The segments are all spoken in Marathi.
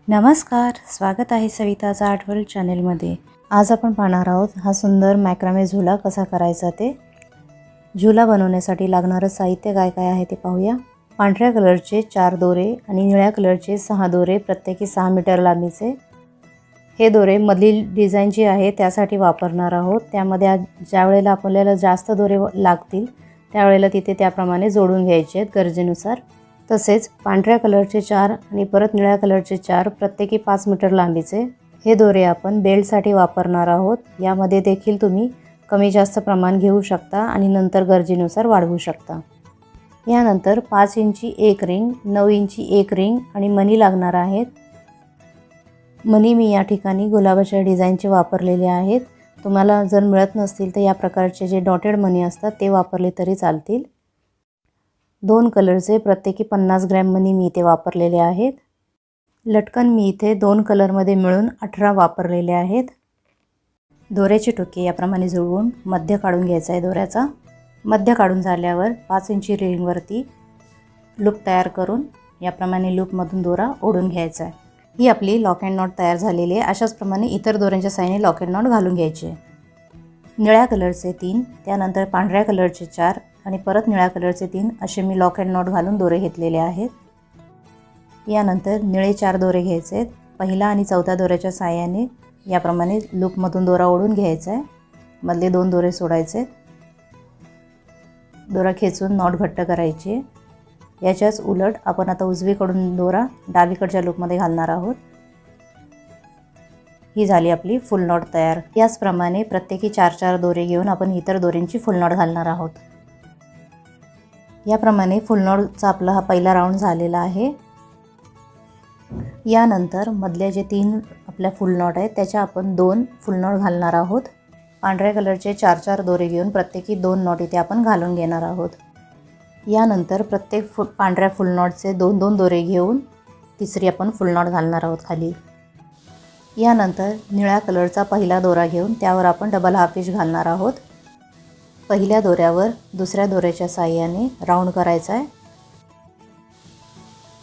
नमस्कार, स्वागत आहे सविताचा आठवल चॅनेलमध्ये। आज आपण पाहणार आहोत हा सुंदर मॅक्रामे झुला कसा करायचा ते। झुला बनवण्यासाठी लागणारे साहित्य काय काय आहे ते पाहूया। पांढऱ्या कलरचे 4 दोरे आणि निळ्या कलरचे 6 दोरे, प्रत्येकी 6 मीटर लांबीचे। हे दोरे मधली डिझाइन जी आहे त्यासाठी वापरणार आहोत। त्यामध्ये ज्या वेळेला आपल्याला जास्त दोरे लागतील त्यावेळेला तिथे त्याप्रमाणे जोडून घ्यायचे आहेत गरजेनुसार। तसेच पांढऱ्या कलरचे 4 आणि परत निळ्या कलरचे 4, प्रत्येकी 5 मीटर लांबीचे हे दोरे आपण बेल्टसाठी वापरणार आहोत। यामध्ये देखील तुम्ही कमी जास्त प्रमाण घेऊ शकता आणि नंतर गरजेनुसार वाढवू शकता। यानंतर 5 इंची एक रिंग, 9 इंची एक रिंग आणि मणी लागणार आहेत। मणी मी या ठिकाणी गुलाबाच्या डिझाइनचे वापरलेले आहेत। तुम्हाला जर मिळत नसतील तर या प्रकारचे जे डॉटेड मणी असतात ते वापरले तरी चालतील। 2 कलरचे प्रत्येकी 50 ग्रॅम मणी मी इथे वापरलेले आहेत। लटकन मी इथे 2 कलरमध्ये मिळून 18 वापरलेले आहेत। दोऱ्याचे टोके याप्रमाणे जुळवून मध्य काढून घ्यायचा आहे दोऱ्याचा। मध्य काढून झाल्यावर 5 इंची रिंगवरती लूप तयार करून याप्रमाणे लूपमधून दोरा ओढून घ्यायचा आहे। ही आपली लॉक अँड नॉट तयार झालेली आहे। अशाच प्रमाणे इतर दोऱ्यांच्या साहाय्याने लॉक अँड नॉट घालून घ्यायचे। निळ्या कलरचे 3, त्यानंतर पांढऱ्या कलरचे 4 आणि परत निळ्या कलरचे 3 असे मी लॉक अँड नॉट घालून दोरे घेतलेले आहेत। यानंतर निळे 4 दोरे घ्यायचे आहेत। पहिला आणि चौथ्या दोऱ्याच्या साहाय्याने याप्रमाणे लूपमधून दोरा ओढून घ्यायचा आहे। मधले 2 दोरे सोडायचे। दोरा खेचून नॉट घट्ट करायचे। याच्याच उलट आपण आता उजवीकडून दोरा डावीकडच्या लूपमध्ये घालणार आहोत। ही झाली आपली फुल नॉट तयार। याचप्रमाणे प्रत्येकी 4-4 दोरे घेऊन आपण इतर दोऱ्यांची फुल नॉट घालणार आहोत। याप्रमाणे फुल नॉटचा आपला हा पहिला राऊंड झालेला आहे। यानंतर मधल्या जे 3 आपल्या फुल नॉट आहेत त्याच्या आपण 2 फुल नॉट घालणार आहोत। पांढऱ्या कलरचे 4-4 दोरे घेऊन प्रत्येकी 2 नॉट इथे आपण घालून घेणार आहोत। यानंतर प्रत्येक पांढऱ्या फुल नॉटचे 2-2 दोरे घेऊन तिसरी आपण फुल नॉट घालणार आहोत खाली। यानंतर निळ्या कलरचा पहिला दोरा घेऊन त्यावर आपण डबल हाफ इंच घालणार आहोत। पहिल्या दोऱ्यावर दुसऱ्या दोऱ्याच्या साहाय्याने राऊंड करायचा आहे।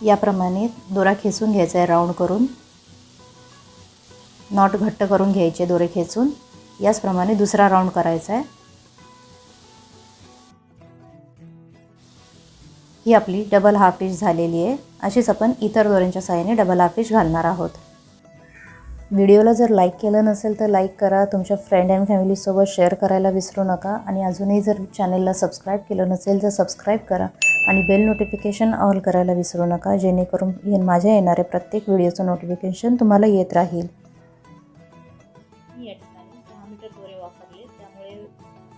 याप्रमाणे दोरा खेचून घ्यायचा आहे राऊंड करून। नॉट घट्ट करून घ्यायचे दोरे खेचून। याचप्रमाणे दुसरा राऊंड करायचा आहे। ही आपली डबल हाफ इंच झालेली आहे। अशीच आपण इतर दोऱ्यांच्या साहाय्याने डबल हाफ इंच घालणार आहोत। व्हिडिओला जर लाईक केलं नसेल तर लाईक करा, तुमच्या फ्रेंड अँड फॅमिलीसोबत शेअर करायला विसरू नका आणि अजूनही जर चॅनेलला सबस्क्राईब केलं नसेल तर सबस्क्राईब करा आणि बेल नोटिफिकेशन ऑल करायला विसरू नका, जेणेकरून माझ्या येणाऱ्या प्रत्येक व्हिडिओचं नोटिफिकेशन तुम्हाला येत राहील। मी या ठिकाणी 6 मीटर दोरे वापरले, त्यामुळे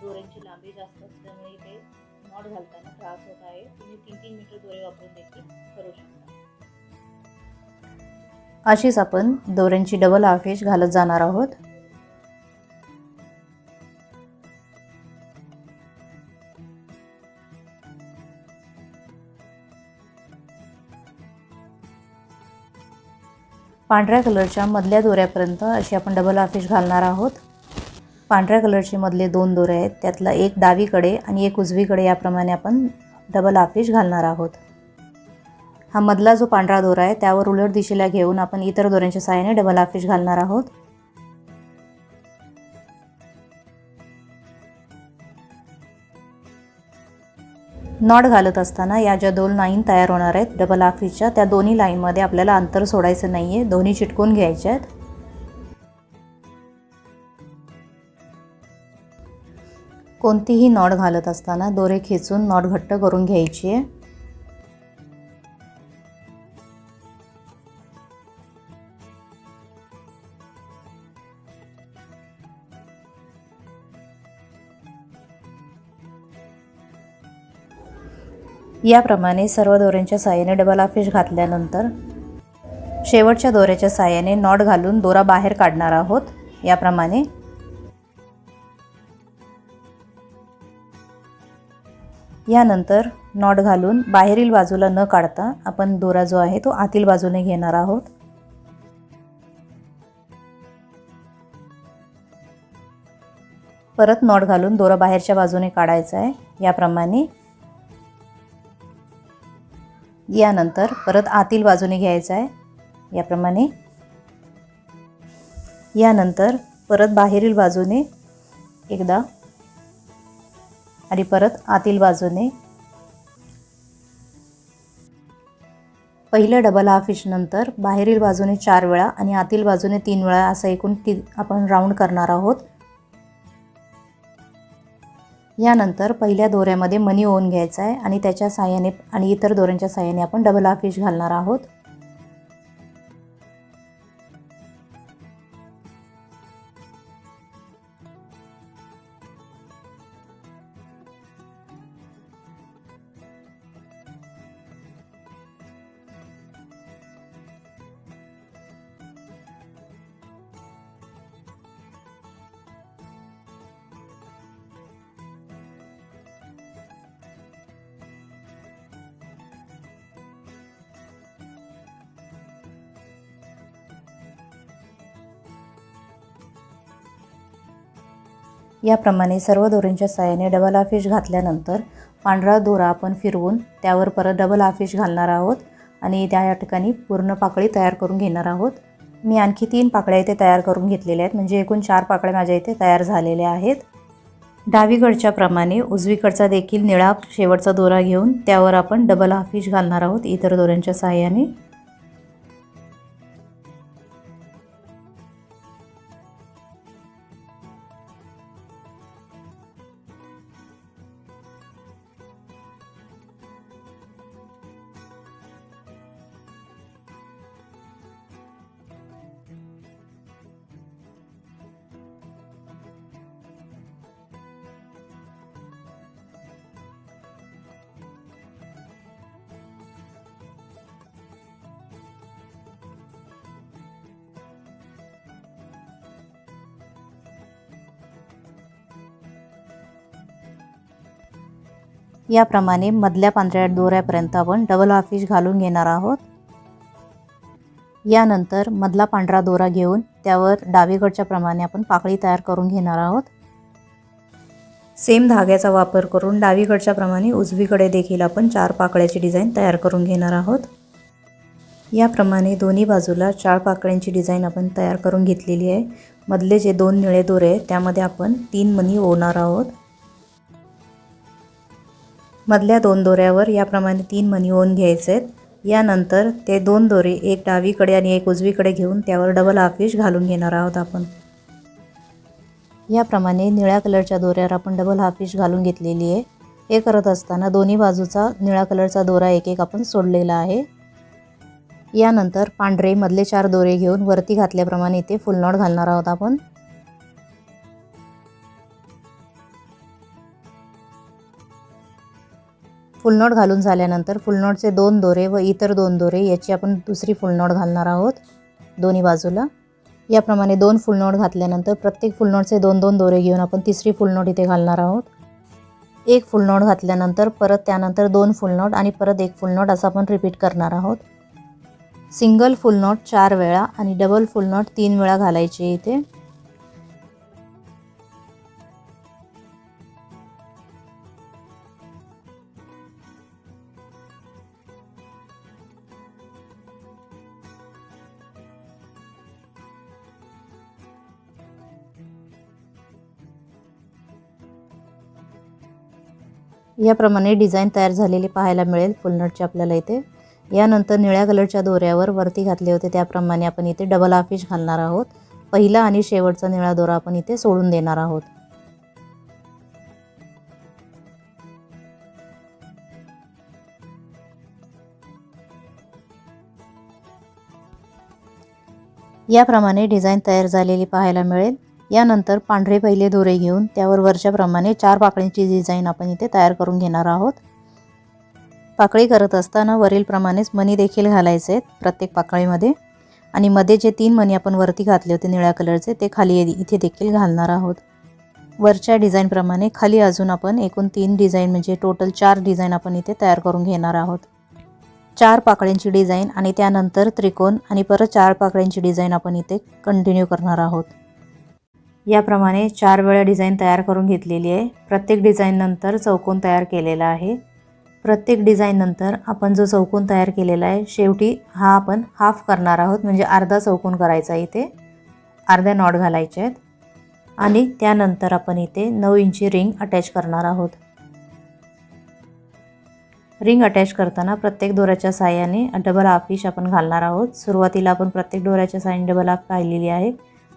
दोऱ्यांची लांबी जास्त असल्यामुळे इथे नॉट घालताना त्रास होत आहे। तुम्ही 3-3 मीटर दोरे वापरून देखील करू शकता। अशीच आपण दोऱ्यांची डबल हाफ इंच घालत जाणार आहोत। पांढऱ्या कलरच्या मधल्या दोऱ्यापर्यंत अशी आपण डबल हाफ इंच घालणार आहोत। पांढऱ्या कलरचे मधले 2 दोरे आहेत, त्यातला एक डावीकडे आणि एक उजवीकडे याप्रमाणे आपण डबल हाफ इंच घालणार आहोत। हा मधला जो पांढरा दोरा आहे त्यावर उलट दिशेला घेऊन आपण इतर दोऱ्यांच्या साहाय्याने डबल हाफ इंच घालणार आहोत। नॉट घालत असताना या ज्या 2 लाईन तयार होणार आहेत डबल हाफ इंचच्या, त्या दोन्ही लाईनमध्ये आपल्याला अंतर सोडायचं नाहीये, दोन्ही चिटकून घ्यायचे आहेत। कोणतीही नॉट घालत असताना दोरे खेचून नॉट घट्ट करून घ्यायची आहे। याप्रमाणे सर्व दोऱ्यांच्या साहाय्याने डबल हाफ इंच घातल्यानंतर शेवटच्या दोऱ्याच्या साहाय्याने नॉट घालून दोरा बाहेर काढणार आहोत। याप्रमाणे यानंतर नॉट घालून बाहेरील बाजूला न काढता आपण दोरा जो आहे तो आतील बाजूने घेणार आहोत। परत नॉट घालून दोरा बाहेरच्या बाजूने काढायचा आहे याप्रमाणे। यानंतर परत आतील बाजूने घ्यायचा आहे याप्रमाणे. यानंतर परत बाहेरील बाजूने एकदा आणि परत आतील बाजूने. पहिलं डबल हाफ इंच नंतर बाहेरील बाजूने 4 वेळा आणि आतील बाजूने 3 वेळा असं एकूण आपण राऊंड करणार आहोत. यानंतर पहिल्या दोऱ्यामध्ये मनी ओवून घ्यायचा आहे आणि त्याच्या साहाय्याने आणि इतर दोऱ्यांच्या साहाय्याने आपण डबल हाफ इंच घालणार आहोत. याप्रमाणे सर्व दोऱ्यांच्या साहाय्याने डबल हाफ इंच घातल्यानंतर पांढरा दोरा आपण फिरवून त्यावर परत डबल हाफ इंच घालणार आहोत आणि त्या ठिकाणी पूर्ण पाकळी तयार करून घेणार आहोत. मी आणखी 3 पाकळ्या इथे तयार करून घेतलेल्या आहेत, म्हणजे एकूण 4 पाकळ्या माझ्या इथे तयार झालेल्या आहेत. डावीकडच्या प्रमाणे उजवीकडचा देखील निळा शेवटचा दोरा घेऊन त्यावर आपण डबल हाफ इंच घालणार आहोत इतर दोऱ्यांच्या साहाय्याने. याप्रमाणे मधल्या पांढऱ्या दोऱ्यापर्यंत आपण डबल हाफ इंच घालून घेणार आहोत. यानंतर मधला पांढरा दोरा घेऊन त्यावर डावीकडच्या प्रमाणे आपण पाकळी तयार करून घेणार आहोत. सेम धाग्याचा वापर करून डावीकडच्या प्रमाणे उजवीकडे देखील आपण 4 पाकळ्याची डिझाईन तयार करून घेणार आहोत. याप्रमाणे दोन्ही बाजूला 4 पाकळ्यांची डिझाईन आपण तयार करून घेतलेली आहे. मधले जे 2 निळे दोरे आहेत त्यामध्ये आपण 3 मणी ओवणार आहोत. मधल्या 2 दोऱ्यावर याप्रमाणे 3 मणी ओवून घ्यायचे आहेत. यानंतर ते 2 दोरे एक डावीकडे आणि एक उजवीकडे घेऊन त्यावर डबल हाफ इंच घालून घेणार आहोत आपण. याप्रमाणे निळ्या कलरच्या दोऱ्यावर आपण डबल हाफ इंच घालून घेतलेली आहे. हे करत असताना दोन्ही बाजूचा निळ्या कलरचा दोरा एक एक आपण सोडलेला आहे. यानंतर पांढरे मधले 4 दोरे घेऊन वरती घातल्याप्रमाणे इथे फुल नॉट घालणार आहोत आपण. फुल नॉट घालून झाल्यानंतर फुल नॉटचे 2 दोरे व इतर 2 दोरे याची आपण दुसरी फुल नॉट घालणार आहोत दोन्ही बाजूला. याप्रमाणे 2 फुल नॉट घातल्यानंतर प्रत्येक फुल नॉटचे 2-2 दोरे घेऊन आपण तिसरी फुल नॉट इथे घालणार आहोत. एक फुल नॉट घातल्यानंतर परत त्यानंतर 2 फुल नॉट आणि परत एक फुल नॉट असं आपण रिपीट करणार आहोत. सिंगल फुल नॉट 4 वेळा आणि डबल फुल नॉट 3 वेळा घालायचे इथे. याप्रमाणे डिझाईन तयार झालेली पाहायला मिळेल फुल नॉटची आपल्याला इथे. यानंतर निळ्या कलरच्या दोऱ्यावर वरती घातले होते त्याप्रमाणे आपण इथे डबल हाफ इंच घालणार आहोत. पहिला आणि शेवटचा निळा दोरा आपण इथे सोडून देणार आहोत. याप्रमाणे डिझाईन तयार झालेली पाहायला मिळेल. यानंतर पांढरे पहिले दोरे घेऊन त्यावर वरच्या प्रमाणे 4 पाकळींची डिझाईन आपण इथे तयार करून घेणार आहोत. पाकळी करत असताना वरील प्रमाणेच मणी देखील घालायचे आहेत प्रत्येक पाकळीमध्ये आणि मध्ये जे 3 मणी आपण वरती घातले होते निळ्या कलरचे ते खाली इथे देखील घालणार आहोत. वरच्या डिझाईन प्रमाणे खाली अजून आपण एकूण 3 डिझाईन म्हणजे टोटल 4 डिझाईन आपण इथे तयार करून घेणार आहोत. 4 पाकळ्यांची डिझाईन आणि त्यानंतर त्रिकोण आणि परत 4 पाकळ्यांची डिझाईन आपण इथे कंटिन्यू करणार आहोत. याप्रमाणे 4 वेळा डिझाईन तयार करून घेतलेली आहे. प्रत्येक डिझाईन नंतर चौकोन तयार केलेला आहे. प्रत्येक डिझाईन नंतर आपण जो चौकोन तयार केलेला आहे शेवटी हा आपण हाफ करणार आहोत, म्हणजे अर्धा चौकोन करायचा आहे, इथे अर्ध्या नॉट घालायचे आहेत आणि त्यानंतर आपण इथे 9 इंची रिंग अटॅच करणार आहोत। रिंग अटॅच करताना प्रत्येक दोऱ्याच्या साहाय्याने डबल हाफ फिश आपण घालणार आहोत। सुरुवातीला आपण प्रत्येक दोऱ्याच्या साहाय्याने डबल हाफ पाहिलेली आहे,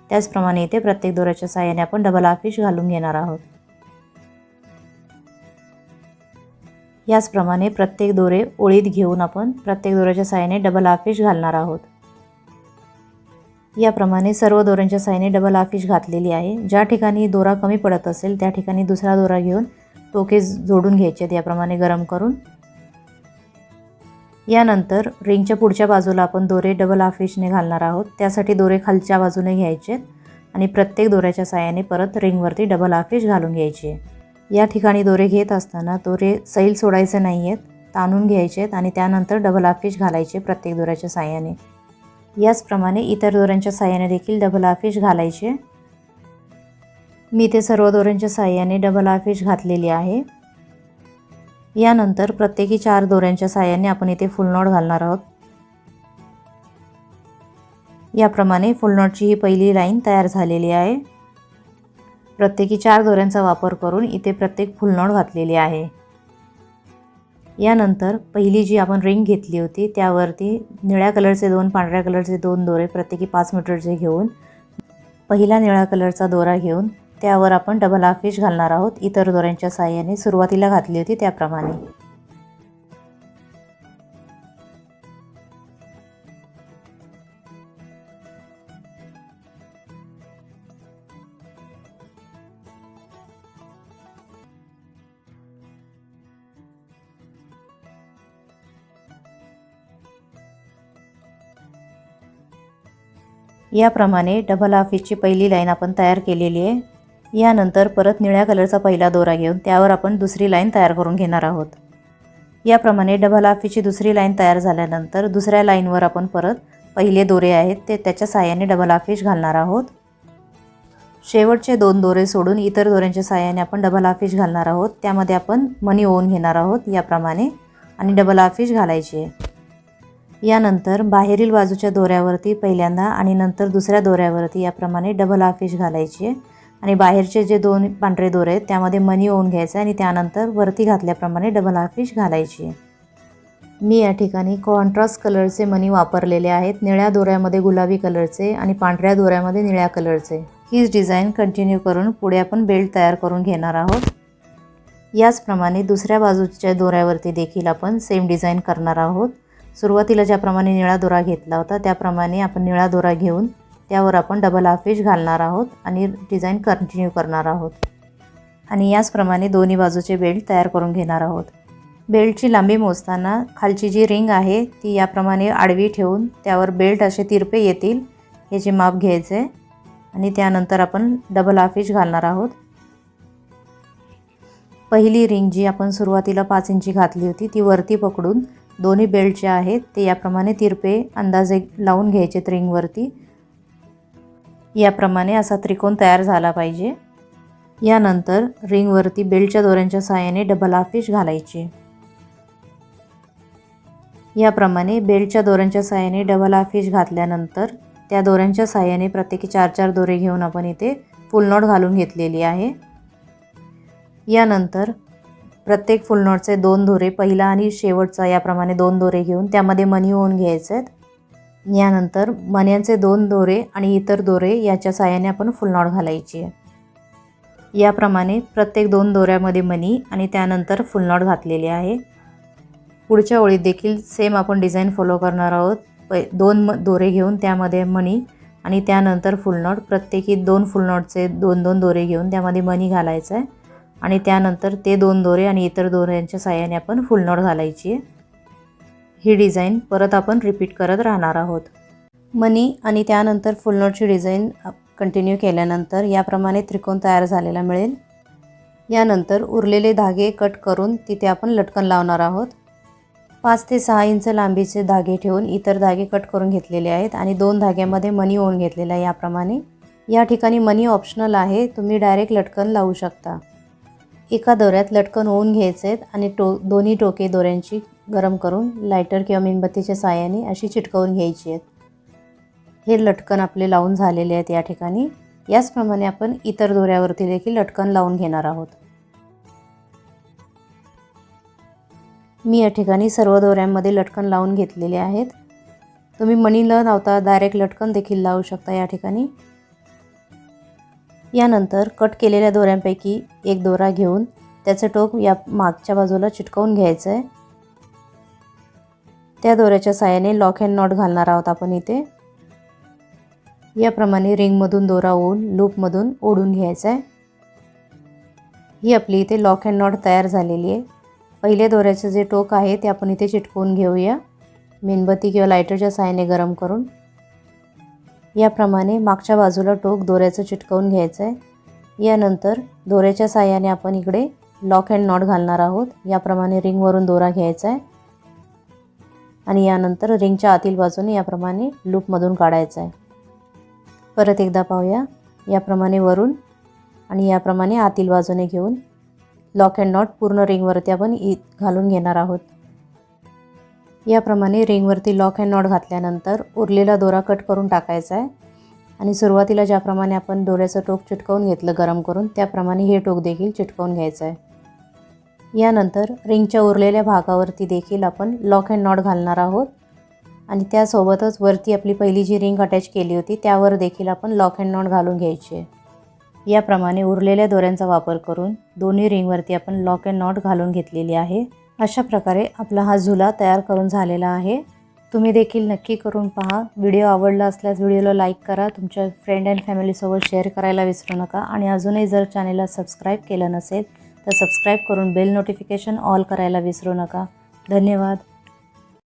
त्याचप्रमाणे इथे प्रत्येक दोऱ्याच्या साहाय्याने आपण डबल हाफ फिश घालून घेणार आहोत। याचप्रमाणे प्रत्येक दोरे ओळीत घेऊन आपण प्रत्येक दोऱ्याच्या साहाय्याने डबल हाफ फिश घालणार आहोत। याप्रमाणे सर्व दोऱ्यांच्या साहाय्याने डबल हाफ फिश घातलेली आहे। ज्या ठिकाणी दोरा कमी पडत असेल त्या ठिकाणी दुसरा दोरा घेऊन टोके जोडून घ्यायचे आहेत, याप्रमाणे गरम करून। यानंतर रिंगच्या पुढच्या बाजूला आपण दोरे डबल हाफ फिशने घालणार आहोत, त्यासाठी दोरे खालच्या बाजूने घ्यायचे आणि प्रत्येक दोऱ्याच्या साहाय्याने परत रिंगवरती डबल हाफ फिश घालून घ्यायचे। या ठिकाणी दोरे घेत असताना दोरे सैल सोडायचे नाही आहेत, ताणून घ्यायचे आहेत आणि त्यानंतर डबल हाफ फिश घालायचे प्रत्येक दोऱ्याच्या साहाय्याने। याचप्रमाणे इतर दोऱ्यांच्या साहाय्याने देखील डबल हाफ फिश घालायचे। मी ते सर्व दोऱ्यांच्या साहाय्याने डबल हाफ फिश घातलेली आहे। यानंतर प्रत्येकी 4 दोऱ्यांच्या साहाय्याने आपण इथे फुल नॉट घालणार आहोत। याप्रमाणे फुल नॉटची ही पहिली लाईन तयार झालेली आहे। प्रत्येकी 4 दोऱ्यांचा वापर करून इथे प्रत्येक फुल नॉट घातलेली आहे। यानंतर पहिली जी आपण रिंग घेतली होती त्यावरती निळ्या कलरचे 2 पांढऱ्या कलरचे 2 दोरे प्रत्येकी 5 मीटरचे घेऊन पहिला निळ्या कलरचा दोरा घेऊन त्यावर आपण डबल हाफ फिश घालणार आहोत, इतर दोऱ्यांच्या साहाय्याने सुरुवातीला घातली होती त्याप्रमाणे। याप्रमाणे डबल हाफ फिशची पहिली लाईन आपण तयार केलेली आहे। यानंतर परत निळ्या कलरचा पहिला दोरा घेऊन त्यावर आपण दुसरी लाईन तयार करून घेणार आहोत। याप्रमाणे डबल हाफ फिशची दुसरी लाईन तयार झाल्यानंतर दुसऱ्या लाईनवर आपण परत पहिले दोरे आहेत ते त्याच्या साहाय्याने डबल हाफ फिश घालणार आहोत। शेवटचे 2 दोरे सोडून इतर दोऱ्यांच्या साहाय्याने आपण डबल हाफ फिश घालणार आहोत, त्यामध्ये आपण मणी ओवून घेणार आहोत याप्रमाणे आणि डबल हाफ फिश घालायची आहे। यानंतर बाहेरील बाजूच्या दोऱ्यावरती पहिल्यांदा आणि नंतर दुसऱ्या दोऱ्यावरती याप्रमाणे डबल हाफ फिश घालायची आहे आणि बाहेरचे जे 2 पांढरे दोरे आहेत त्यामध्ये मणी ओवून घ्यायचं आणि त्यानंतर वरती घातल्याप्रमाणे डबल हाफ फिश घालायची आहे। मी या ठिकाणी कॉन्ट्रास्ट कलरचे मणी वापरलेले आहेत, निळ्या दोऱ्यामध्ये गुलाबी कलरचे आणि पांढऱ्या दोऱ्यामध्ये निळ्या कलरचे। हीच डिझाईन कंटिन्यू करून पुढे आपण बेल्ट तयार करून घेणार आहोत। याचप्रमाणे दुसऱ्या बाजूच्या दोऱ्यावरती देखील आपण सेम डिझाईन करणार आहोत। सुरुवातीला ज्याप्रमाणे निळा दोरा घेतला होता त्याप्रमाणे आपण निळा दोरा घेऊन त्यावर आपण डबल हाफ फिश घालणार आहोत आणि डिझाईन कंटिन्यू करणार आहोत आणि याचप्रमाणे दोन्ही बाजूचे बेल्ट तयार करून घेणार आहोत। बेल्टची लांबी मोजताना खालची जी रिंग आहे ती याप्रमाणे आडवी ठेवून त्यावर बेल्ट असे तिरपे येतील याचे माप घ्यायचे आणि त्यानंतर आपण डबल हाफ फिश घालणार आहोत। पहिली रिंग जी आपण सुरुवातीला 5 इंची घातली होती ती वरती पकडून दोन्ही बेल्ट जे आहेत ते याप्रमाणे तिरपे अंदाजे लावून घ्यायचे रिंगवरती। याप्रमाणे असा त्रिकोण तयार झाला पाहिजे। यानंतर रिंगवरती बेल्टच्या दोऱ्यांच्या साहाय्याने डबल हाफ फिश घालायचे। याप्रमाणे बेल्टच्या दोऱ्यांच्या साहाय्याने डबल हाफ फिश घातल्यानंतर त्या दोऱ्यांच्या साहाय्याने प्रत्येकी 4-4 दोरे घेऊन आपण इथे फुल नॉट घालून घेतलेली आहे। यानंतर प्रत्येक फुल नॉटचे 2 दोरे पहिला आणि शेवटचा याप्रमाणे 2 दोरे घेऊन त्यामध्ये मणी ओवून घ्यायचे आहेत। यानंतर मण्यांचे 2 दोरे आणि इतर दोरे याच्या साहाय्याने आपण फुल नॉट घालायची आहे। याप्रमाणे प्रत्येक 2 दोऱ्यामध्ये मणी आणि त्यानंतर फुल नॉट घातलेली आहे। पुढच्या ओळीत देखील सेम आपण डिझाईन फॉलो करणार आहोत। 2 दोरे घेऊन त्यामध्ये मणी आणि त्यानंतर फुल नॉट प्रत्येकी 2 फुल नॉटचे 2-2 दोरे घेऊन त्यामध्ये मणी घालायचं आहे आणि त्यानंतर ते 2 दोरे आणि इतर दोऱ्यांच्या साहाय्याने आपण फुल नॉट घालायची आहे। ही डिझाईन परत आपण रिपीट करत राहणार आहोत। मणी आणि त्यानंतर फुल नॉटची डिझाईन कंटिन्यू केल्यानंतर याप्रमाणे त्रिकोण तयार झालेला मिळेल। यानंतर उरलेले धागे कट करून तिथे आपण लटकन लावणार आहोत। 5 ते 6 इंच लांबीचे धागे ठेवून इतर धागे कट करून घेतलेले आहेत आणि 2 धाग्यामध्ये मणी ओवून घेतलेला आहे। याप्रमाणे या ठिकाणी मणी ऑप्शनल आहे, तुम्ही डायरेक्ट लटकन लावू शकता। एका दोऱ्यात लटकन होऊन घ्यायचे आहेत आणि दोन्ही टोके दोऱ्यांची गरम करून लायटर किंवा मेणबत्तीच्या साहाय्याने अशी चिटकवून घ्यायची आहेत. हे लटकन आपले लावून झालेले आहेत या ठिकाणी. याचप्रमाणे आपण इतर दोऱ्यावरती देखील लटकन लावून घेणार आहोत. मी या ठिकाणी सर्व दोऱ्यांमध्ये लटकन लावून घेतलेले आहेत. तुम्ही मणी न लावता डायरेक्ट लटकन देखील लावू शकता या ठिकाणी. यानंतर कट केलेल्या दोऱ्यांपैकी एक दोरा घेऊन त्याचे टोक या मागच्या बाजूला चिटकवून घ्यायचं आहे. त्या दोऱ्याच्या साहाय्याने लॉक अँड नॉट घालणार आहोत आपण इथे. याप्रमाणे रिंगमधून दोरा ओढून लूपमधून ओढून घ्यायचा आहे. ही आपली इथे लॉक अँड नॉट तयार झालेली आहे. पहिल्या दोऱ्याचे जे टोक आहे ते आपण इथे चिटकवून घेऊया मेणबत्ती किंवा लायटरच्या साहाय्याने गरम करून. याप्रमाणे मागच्या बाजूला टोक दोऱ्याचं चिटकवून घ्यायचं आहे. यानंतर दोऱ्याच्या साहाय्याने आपण इकडे लॉक अँड नॉट घालणार आहोत. याप्रमाणे रिंगवरून दोरा घ्यायचा आहे आणि यानंतर रिंगच्या आतील बाजूने याप्रमाणे लूपमधून काढायचा आहे. परत एकदा पाहूया. याप्रमाणे वरून आणि याप्रमाणे आतील बाजूने घेऊन लॉक अँड नॉट पूर्ण रिंगवरती आपण घालून घेणार आहोत. याप्रमाणे रिंगवरती लॉक अँड नॉट घातल्यानंतर उरलेला दोरा कट करून टाकायचा आहे आणि सुरुवातीला ज्याप्रमाणे आपण दोऱ्याचं टोक चिटकवून घेतलं गरम करून त्याप्रमाणे हे टोक देखील चिटकवून घ्यायचं आहे. यानंतर रिंगच्या उरलेल्या भागावरती देखील आपण लॉक अँड नॉट घालणार आहोत आणि त्यासोबतच वरती आपली पहिली जी रिंग अटॅच केली होती त्यावर देखील आपण लॉक अँड नॉट घालून घ्यायची आहे. याप्रमाणे उरलेल्या दोऱ्यांचा वापर करून दोन्ही रिंगवरती आपण लॉक अँड नॉट घालून घेतलेली आहे. अशा प्रकारे आपला हा झुला तयार करून झालेला आहे. तुम्ही देखील नक्की करून पहा. व्हिडिओ आवडला असल्यास व्हिडिओला लाईक करा, तुमच्या फ्रेंड अँड फॅमिलीसोबत शेअर करायला विसरू नका आणि अजूनही जर चॅनेलला सबस्क्राईब केलं नसेल तर सबस्क्राईब करून बेल नोटिफिकेशन ऑल करायला विसरू नका. धन्यवाद.